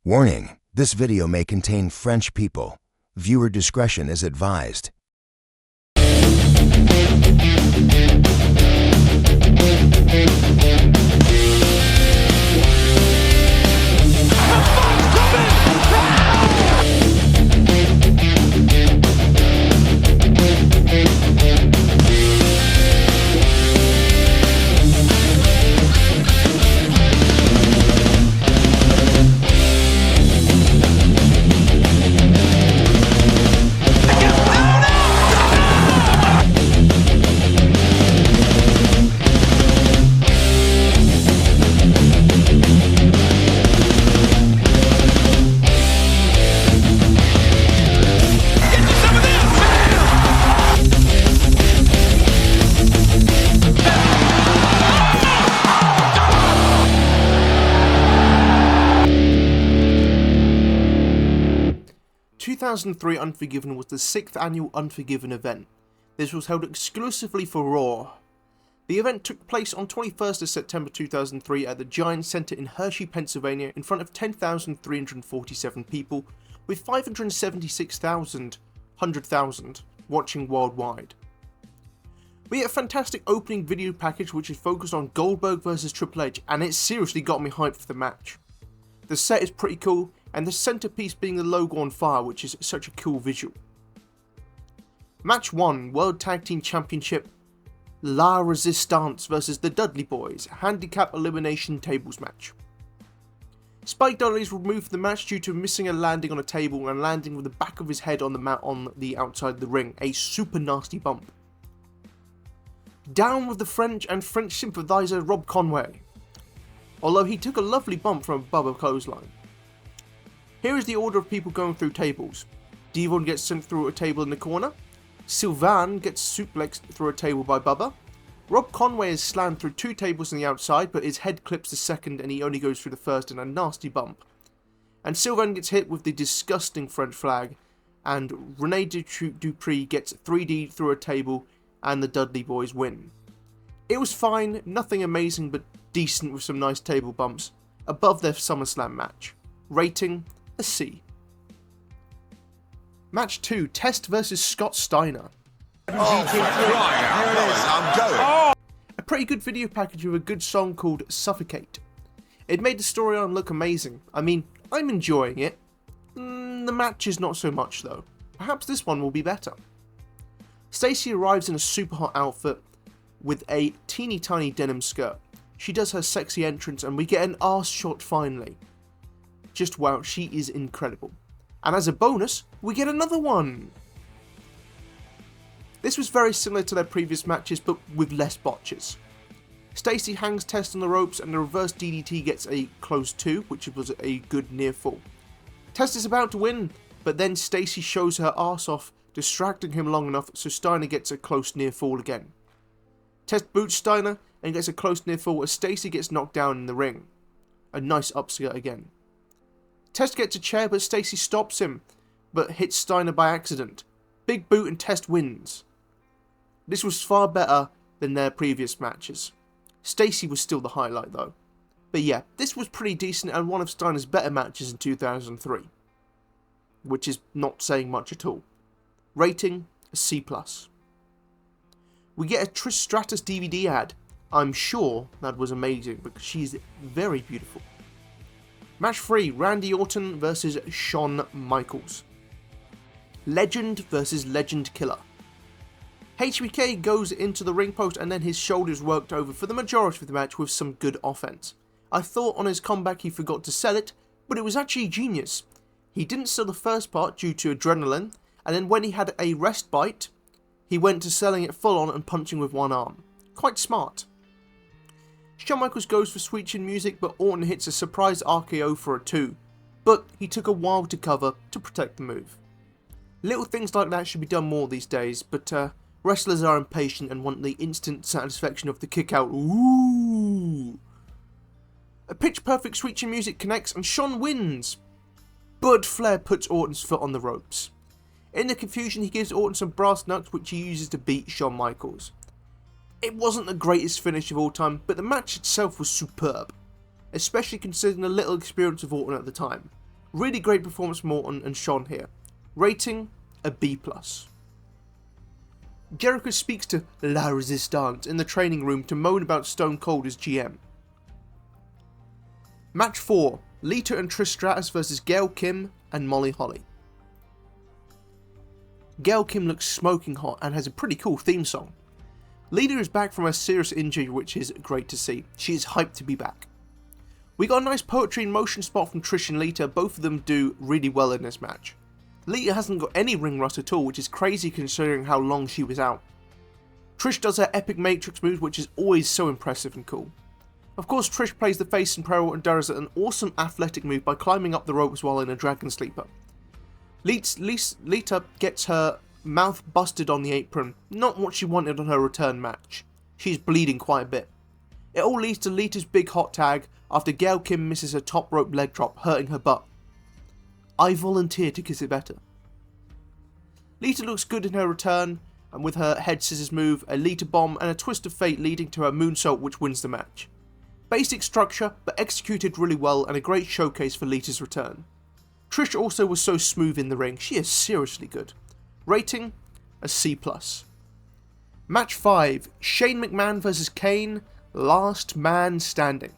Warning: this video may contain French people. Viewer discretion is advised. The 2003 Unforgiven was the 6th annual Unforgiven event. This was held exclusively for Raw. The event took place on 21st of September 2003 at the Giant Center in Hershey, Pennsylvania in front of 10,347 people, with 576,000 watching worldwide. We had a fantastic opening video package which is focused on Goldberg vs Triple H, and it seriously got me hyped for the match. The set is pretty cool, and the centerpiece being the logo on fire, which is such a cool visual. Match 1, World Tag Team Championship, La Resistance vs the Dudley Boys, handicap elimination tables match. Spike Dudley is removed from the match due to missing a landing on a table and landing with the back of his head on the mat on the outside of the ring, a super nasty bump. Down with the French and French sympathiser Rob Conway, although he took a lovely bump from above a clothesline. Here is the order of people going through tables. Devon gets sent through a table in the corner. Sylvain gets suplexed through a table by Bubba. Rob Conway is slammed through 2 tables on the outside, but his head clips the second and he only goes through the first in a nasty bump. And Sylvain gets hit with the disgusting French flag, and Rene Dupree gets 3D through a table and the Dudley Boys win. It was fine, nothing amazing but decent with some nice table bumps, above their SummerSlam match. Rating: a C. Match 2, Test vs Scott Steiner. A pretty good video package with a good song called Suffocate. It made the storyline look amazing. I mean, I'm enjoying it. The match is not so much though. Perhaps this one will be better. Stacy arrives in a super hot outfit with a teeny tiny denim skirt. She does her sexy entrance and we get an arse shot finally. Just wow, she is incredible. And as a bonus, we get another one. This was very similar to their previous matches, but with less botches. Stacy hangs Test on the ropes and the reverse DDT gets a close 2, which was a good near fall. Test is about to win, but then Stacy shows her arse off, distracting him long enough so Steiner gets a close near fall again. Test boots Steiner and gets a close near fall as Stacy gets knocked down in the ring. A nice upskirt again. Test gets a chair but Stacy stops him, but hits Steiner by accident. Big boot and Test wins. This was far better than their previous matches. Stacy was still the highlight though. But yeah, this was pretty decent and one of Steiner's better matches in 2003. Which is not saying much at all. Rating: a C+. We get a Trish Stratus DVD ad. I'm sure that was amazing because she's very beautiful. Match 3, Randy Orton vs Shawn Michaels. Legend vs Legend Killer. HBK goes into the ring post and then his shoulders worked over for the majority of the match with some good offense. I thought on his comeback he forgot to sell it, but it was actually genius. He didn't sell the first part due to adrenaline, and then when he had a rest bite, he went to selling it full on and punching with one arm. Quite smart. Shawn Michaels goes for Sweet Chin Music, but Orton hits a surprise RKO for a 2, but he took a while to cover to protect the move. Little things like that should be done more these days, but wrestlers are impatient and want the instant satisfaction of the kick out. Ooh! A pitch perfect Sweet Chin Music connects and Shawn wins, but Flair puts Orton's foot on the ropes. In the confusion he gives Orton some brass knucks which he uses to beat Shawn Michaels. It wasn't the greatest finish of all time, but the match itself was superb, especially considering the little experience of Orton at the time. Really great performance from Orton and Shawn here. Rating, a B+. Jericho speaks to La Resistance in the training room to moan about Stone Cold as GM. Match 4, Lita and Trish Stratus vs Gail Kim and Molly Holly. Gail Kim looks smoking hot and has a pretty cool theme song. Lita is back from a serious injury, which is great to see. She is hyped to be back. We got a nice poetry in motion spot from Trish and Lita. Both of them do really well in this match. Lita hasn't got any ring rust at all, which is crazy considering how long she was out. Trish does her epic Matrix move, which is always so impressive and cool. Of course, Trish plays the face in Pro and does an awesome athletic move by climbing up the ropes while in a Dragon Sleeper. Lita gets her mouth busted on the apron, not what she wanted on her return match. She's bleeding quite a bit. It all leads to Lita's big hot tag after Gail Kim misses her top rope leg drop, hurting her butt. I volunteer to kiss it better. Lita looks good in her return, and with her head scissors move, a Lita bomb and a twist of fate leading to her moonsault, which wins the match. Basic structure, but executed really well and a great showcase for Lita's return. Trish also was so smooth in the ring, she is seriously good. Rating, a C+. Match 5, Shane McMahon vs Kane, last man standing.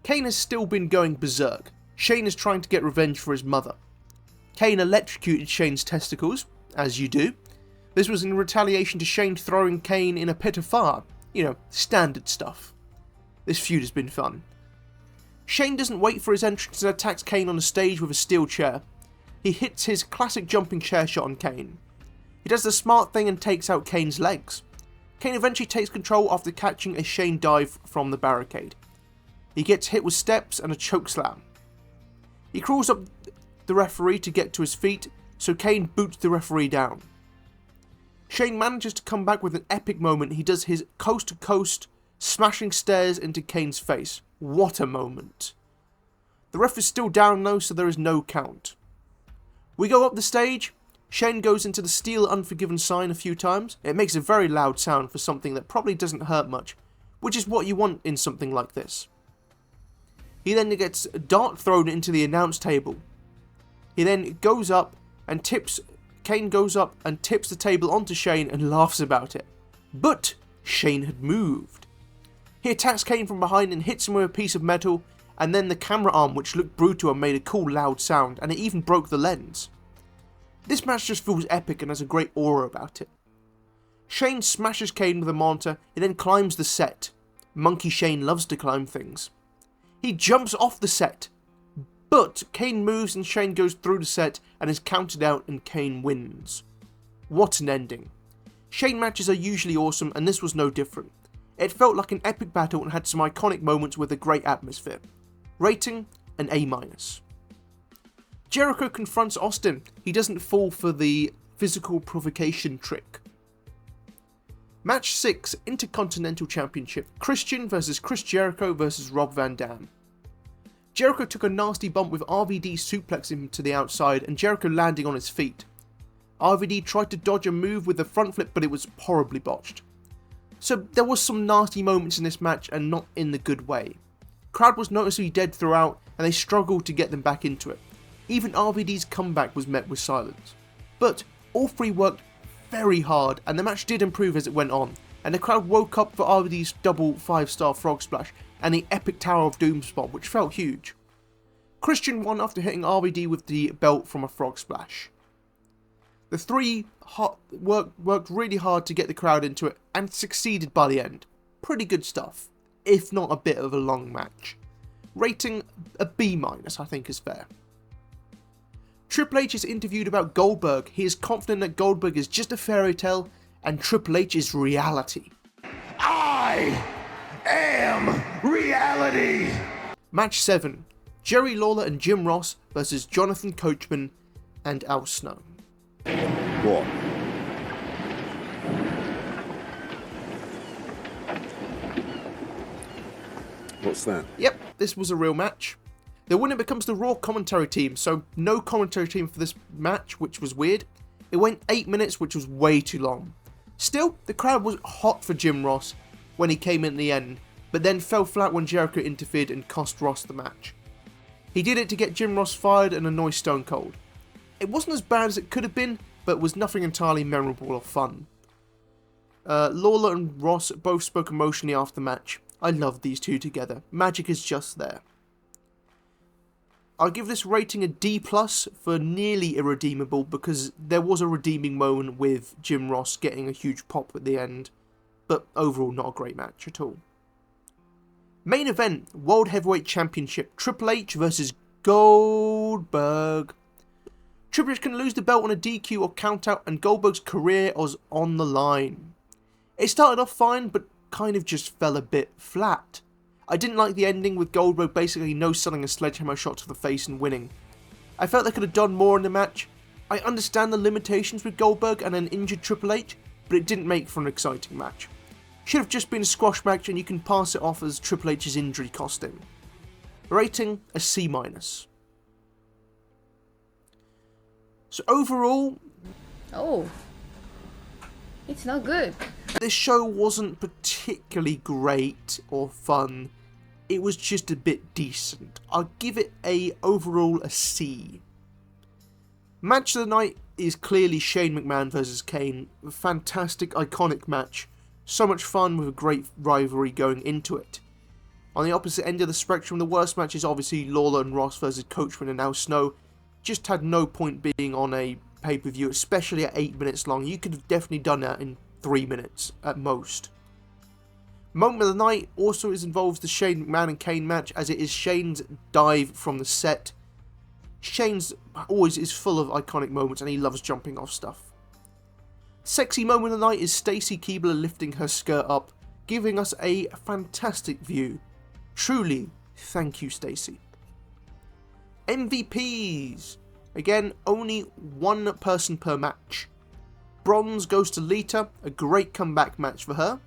Kane has still been going berserk. Shane is trying to get revenge for his mother. Kane electrocuted Shane's testicles, as you do. This was in retaliation to Shane throwing Kane in a pit of fire. You know, standard stuff. This feud has been fun. Shane doesn't wait for his entrance and attacks Kane on the stage with a steel chair. He hits his classic jumping chair shot on Kane. He does the smart thing and takes out Kane's legs. Kane eventually takes control after catching a Shane dive from the barricade. He gets hit with steps and a chokeslam. He crawls up the referee to get to his feet, so Kane boots the referee down. Shane manages to come back with an epic moment. He does his coast to coast, smashing stairs into Kane's face. What a moment. The ref is still down though, so there is no count. We go up the stage. Shane goes into the steel Unforgiven sign a few times. It makes a very loud sound for something that probably doesn't hurt much, which is what you want in something like this. He then gets a dart thrown into the announce table. He then goes up and tips, Kane goes up and tips the table onto Shane and laughs about it. But Shane had moved. He attacks Kane from behind and hits him with a piece of metal, and then the camera arm, which looked brutal and made a cool loud sound, and it even broke the lens. This match just feels epic and has a great aura about it. Shane smashes Kane with a monitor, he then climbs the set. Monkey Shane loves to climb things. He jumps off the set, but Kane moves and Shane goes through the set and is counted out and Kane wins. What an ending. Shane matches are usually awesome and this was no different. It felt like an epic battle and had some iconic moments with a great atmosphere. Rating, an A-. Jericho confronts Austin. He doesn't fall for the physical provocation trick. Match 6, Intercontinental Championship. Christian vs Chris Jericho vs Rob Van Dam. Jericho took a nasty bump with RVD suplexing him to the outside and Jericho landing on his feet. RVD tried to dodge a move with the front flip, but it was horribly botched. So there was some nasty moments in this match and not in the good way. Crowd was noticeably dead throughout and they struggled to get them back into it. Even RVD's comeback was met with silence. But all three worked very hard and the match did improve as it went on, and the crowd woke up for RVD's double 5-star frog splash and the epic Tower of Doom spot, which felt huge. Christian won after hitting RVD with the belt from a frog splash. The three worked really hard to get the crowd into it and succeeded by the end. Pretty good stuff, if not a bit of a long match. Rating a B-, I think is fair. Triple H is interviewed about Goldberg. He is confident that Goldberg is just a fairy tale and Triple H is reality. I am reality! Match 7, Jerry Lawler and Jim Ross vs Jonathan Coachman and Al Snow. What? What's that? Yep, this was a real match. The winner becomes the Raw commentary team, so no commentary team for this match, which was weird. It went 8 minutes, which was way too long. Still, the crowd was hot for Jim Ross when he came in the end, but then fell flat when Jericho interfered and cost Ross the match. He did it to get Jim Ross fired and annoy Stone Cold. It wasn't as bad as it could have been, but was nothing entirely memorable or fun. Lawler and Ross both spoke emotionally after the match. I loved these two together. Magic is just there. I'll give this rating a D+ for nearly irredeemable, because there was a redeeming moment with Jim Ross getting a huge pop at the end, but overall not a great match at all. Main event, World Heavyweight Championship, Triple H versus Goldberg. Triple H can lose the belt on a DQ or countout, and Goldberg's career was on the line. It started off fine, but kind of just fell a bit flat. I didn't like the ending with Goldberg basically no-selling a sledgehammer shot to the face and winning. I felt they could have done more in the match. I understand the limitations with Goldberg and an injured Triple H, but it didn't make for an exciting match. Should have just been a squash match, and you can pass it off as Triple H's injury cost him. Rating, a C-. So overall... Oh. It's not good. This show wasn't particularly great or fun. It was just a bit decent. I'll give it overall a C. Match of the night is clearly Shane McMahon versus Kane. A fantastic, iconic match. So much fun with a great rivalry going into it. On the opposite end of the spectrum, the worst match is obviously Lawler and Ross versus Coachman and Al Snow. Just had no point being on a pay-per-view, especially at 8 minutes long. You could have definitely done that in 3 minutes at most. Moment of the night also involves the Shane McMahon and Kane match, as it is Shane's dive from the set. Shane's always is full of iconic moments, and he loves jumping off stuff. Sexy moment of the night is Stacy Keibler lifting her skirt up, giving us a fantastic view. Truly, thank you, Stacy. MVPs. Again, only one person per match. Bronze goes to Lita, a great comeback match for her.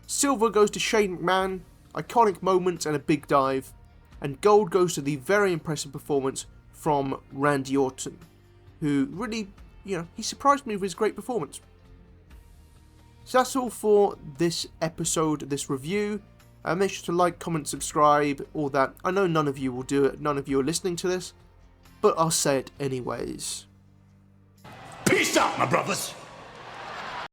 Silver goes to Shane McMahon, iconic moments and a big dive. And gold goes to the very impressive performance from Randy Orton, who really, he surprised me with his great performance. So that's all for this episode, this review. Make sure to like, comment, subscribe, all that. I know none of you will do it, none of you are listening to this, but I'll say it anyways. Peace out, my brothers.